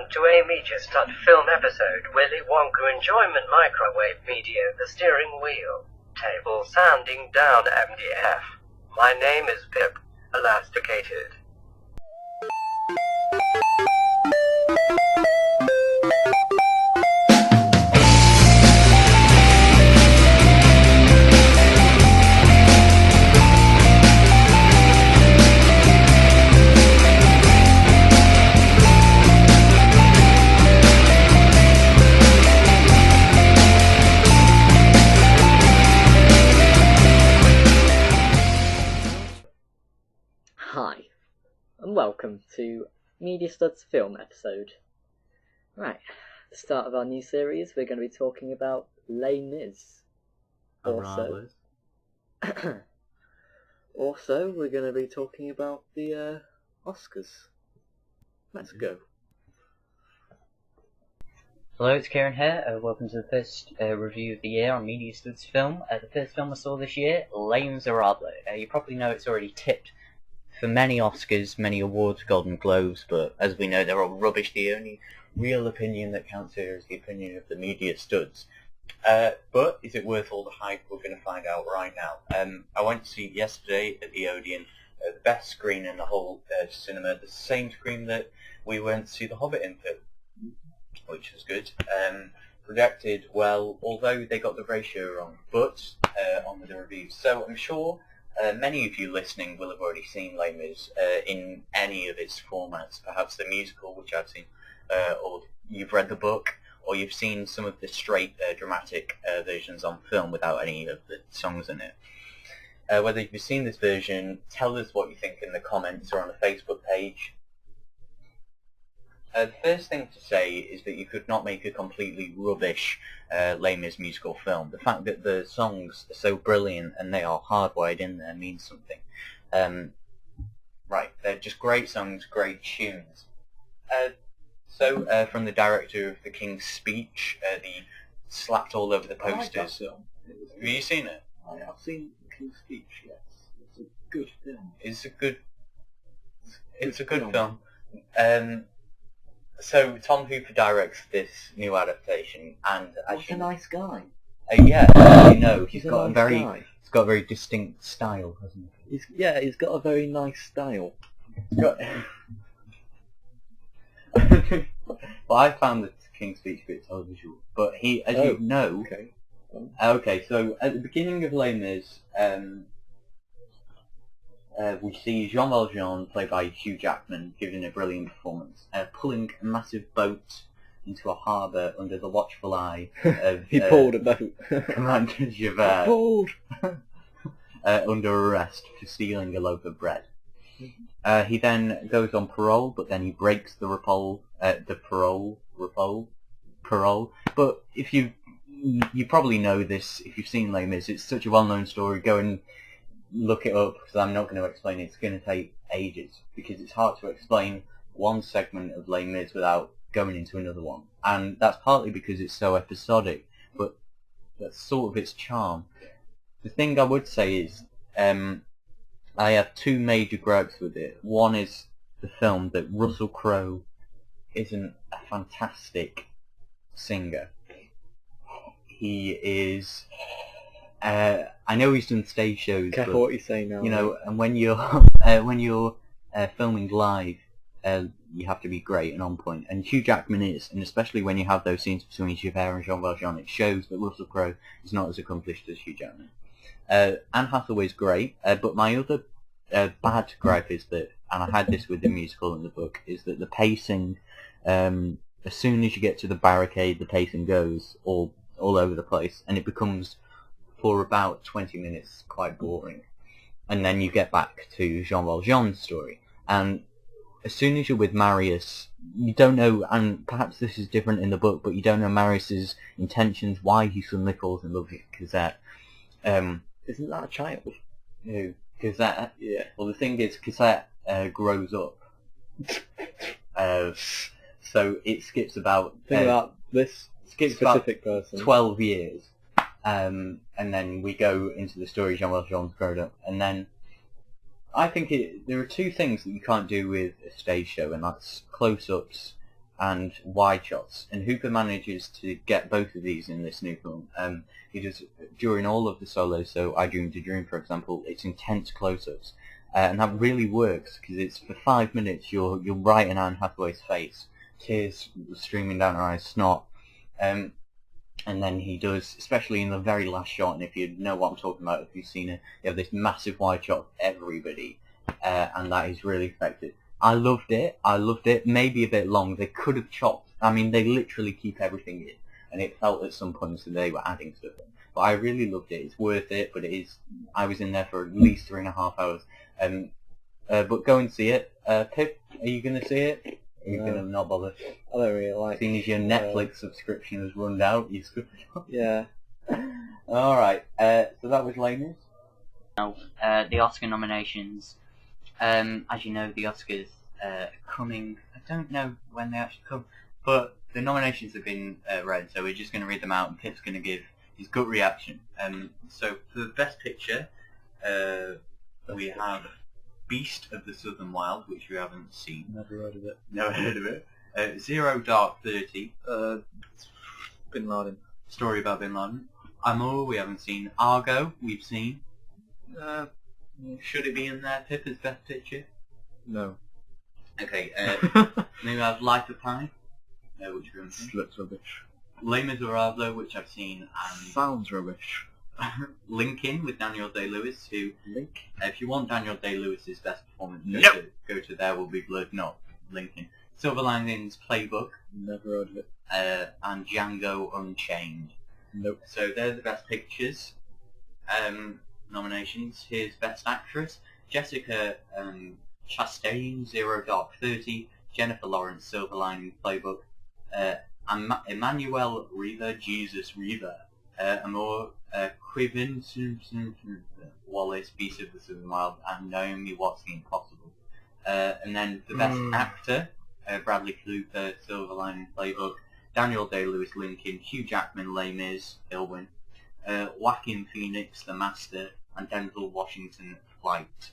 Welcome to a MediaStuds film episode, Willy Wonka Enjoyment Microwave Media, the steering wheel. Table sanding down MDF. My name is Pip, elasticated. Hi, and welcome to MediaStuds film episode. Right, at the start of our new series, we're going to be talking about Les Mis. Also, we're going to be talking about the Oscars. Let's go. Hello, it's Kieran here. Welcome to the first review of the year on MediaStuds film. The first film I saw this year, Les Miserables. You probably know it's already tipped for many Oscars, many awards, Golden Globes, but as we know, they're all rubbish. The only real opinion that counts here is the opinion of the MediaStuds. But is it worth all the hype? We're going to find out right now. I went to see it yesterday at the Odeon, the best screen in the whole cinema, the same screen that we went to see The Hobbit in, which was good. Projected well, although they got the ratio wrong, but on with the reviews. So I'm sure many of you listening will have already seen Les Mis in any of its formats, perhaps the musical, which I've seen, or you've read the book, or you've seen some of the straight dramatic versions on film without any of the songs in it. Whether you've seen this version, tell us what you think in the comments or on the Facebook page. The first thing to say is that you could not make a completely rubbish Les Mis musical film. The fact that the songs are so brilliant and they are hardwired in there means something. Right, they're just great songs, great tunes. From the director of The King's Speech, the slapped all over the posters. Have you seen it? I've seen The King's Speech, yes. It's a good film. It's a good film. So Tom Hooper directs this new adaptation, and What a nice guy. Yeah, you know, he's got a very distinct style, hasn't he? He's got a very nice style. Well, I found the King's Speech a bit televisual, but he, as you know, okay. So at the beginning of Les Mis, we see Jean Valjean, played by Hugh Jackman, giving a brilliant performance, pulling a massive boat into a harbour under the watchful eye of He pulled a boat. Commander Javert, under arrest for stealing a loaf of bread. He then goes on parole, but then he breaks the parole. But if you probably know this, if you've seen Les Mis, it's such a well-known story. Go and look it up, because I'm not going to explain it. It's going to take ages, because it's hard to explain one segment of Les Mis without going into another one. And that's partly because it's so episodic, but that's sort of its charm. The thing I would say is, I have two major gripes with it. One is the film, that Russell Crowe isn't a fantastic singer. He is... I know he's done stage shows. Careful what you say now. You know, and when you're filming live, you have to be great and on point. And Hugh Jackman is, and especially when you have those scenes between Javert and Jean Valjean, it shows that Russell Crowe is not as accomplished as Hugh Jackman. Anne Hathaway's great, but my other bad gripe is that, and I had this with the musical and the book, is that the pacing, as soon as you get to the barricade, the pacing goes all over the place, and it becomes, for about 20 minutes, quite boring. And then you get back to Jean Valjean's story. And as soon as you're with Marius, you don't know, and perhaps this is different in the book, but you don't know Marius's intentions, why he suddenly falls in love with Cosette. Isn't that a child? No, Cosette? Yeah. Well, the thing is, Cosette grows up. So it skips about... Think about this specific person. 12 years. And then we go into the story Jean Valjean's grown up, and then I think there are two things that you can't do with a stage show, and that's close-ups and wide shots, and Hooper manages to get both of these in this new film. He does during all of the solos, so I Dreamed a Dream, for example, it's intense close-ups, and that really works because it's for 5 minutes you're right in Anne Hathaway's face, tears streaming down her eyes, snot, and then he does, especially in the very last shot, and if you know what I'm talking about, if you've seen it, you have this massive wide shot of everybody, and that is really effective. I loved it. Maybe a bit long. They could have chopped. I mean, they literally keep everything in, and it felt at some points that they were adding stuff in. But I really loved it. It's worth it. But it is. I was in there for at least 3.5 hours. But go and see it. Pip, are you going to see it? Are you going to not bother? I don't really like. Seeing as your Netflix subscription has run out, you screwed up. Yeah. All right. So that was Laners. Now, the Oscar nominations. As you know, the Oscars are coming. I don't know when they actually come, but the nominations have been read, so we're just going to read them out, and Pip's going to give his gut reaction. So for the Best Picture, we have Beast of the Southern Wild, which we haven't seen. Never heard of it. Never heard of it. Zero Dark 30. Bin Laden. Story about Bin Laden. Amour, we haven't seen. Argo, we've seen. Should it be in there, Pip, as Best Picture? No. Okay, then we have Life of Pi, which we haven't seen. Looks rubbish. Les Miserables, which I've seen, and Sounds rubbish. Lincoln with Daniel Day-Lewis, who, Link? if you want Daniel Day-Lewis's best performance, go to There Will Be Blood, not Lincoln. Silver Linings Playbook. Never heard of it. And Django Unchained. Nope. So they're the Best Pictures nominations. Here's Best Actress. Jessica Chastain, Zero Dark 30. Jennifer Lawrence, Silver Linings Playbook. Emmanuel Riva, Jesus Riva. Amour, Quiven, Wallace, Beast of the Southern Wild, and Naomi Watts, The Impossible. And then the Best Actor, Bradley Cooper, Silver Lining Playbook. Daniel Day-Lewis, Lincoln. Hugh Jackman, Les Mis, he'll win. Joaquin Phoenix, The Master, and Denzel Washington, Flight.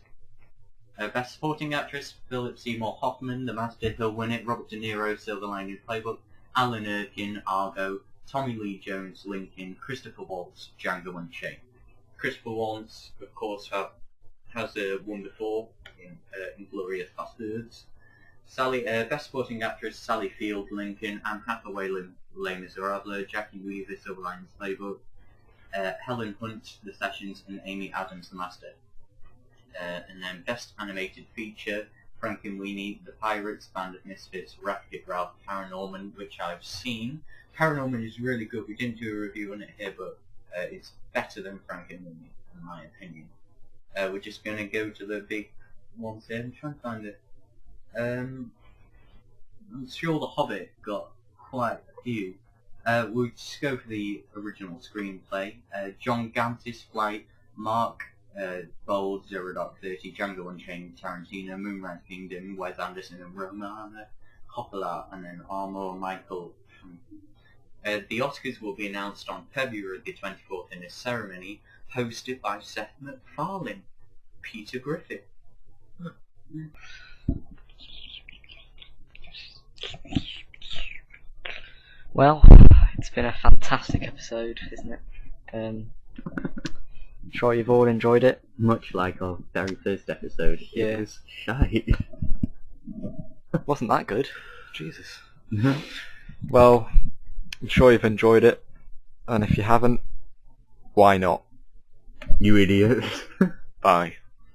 Best Supporting Actress, Philip Seymour Hoffman, The Master, he'll win it. Robert De Niro, Silver Lining Playbook. Alan Arkin, Argo. Tommy Lee Jones, Lincoln. Christopher Waltz, Django Unchained. Christopher Waltz, of course, has won before in Inglourious Basterds. Best Supporting Actress, Sally Field, Lincoln. Anne Hathaway, Les Miserables. Jackie Weaver, Silver Linings Playbook. Helen Hunt, The Sessions, and Amy Adams, The Master. And then Best Animated Feature, Frankenweenie, The Pirates, Band of Misfits, Wreck-It Ralph, Paranorman, which I've seen. Paranorman is really good. We didn't do a review on it here, but it's better than Frankenweenie, in my opinion. We're just going to go to the big ones here. I'm trying to find it. I'm sure The Hobbit got quite a few. We'll just go for the original screenplay. John Gant's Flight, Mark Bold, Zero Dark 30, Django Unchained, Tarantino, Moonrise Kingdom, Wes Anderson and Romana, Coppola, and then Armour Michael. The Oscars will be announced on February the 24th in a ceremony hosted by Seth MacFarlane, Peter Griffin. Well, it's been a fantastic episode, isn't it? I'm sure you've all enjoyed it. Much like our very first episode, Yeah. It was shite. Wasn't that good? Jesus. Well, I'm sure you've enjoyed it, and if you haven't, why not? You idiot. Bye.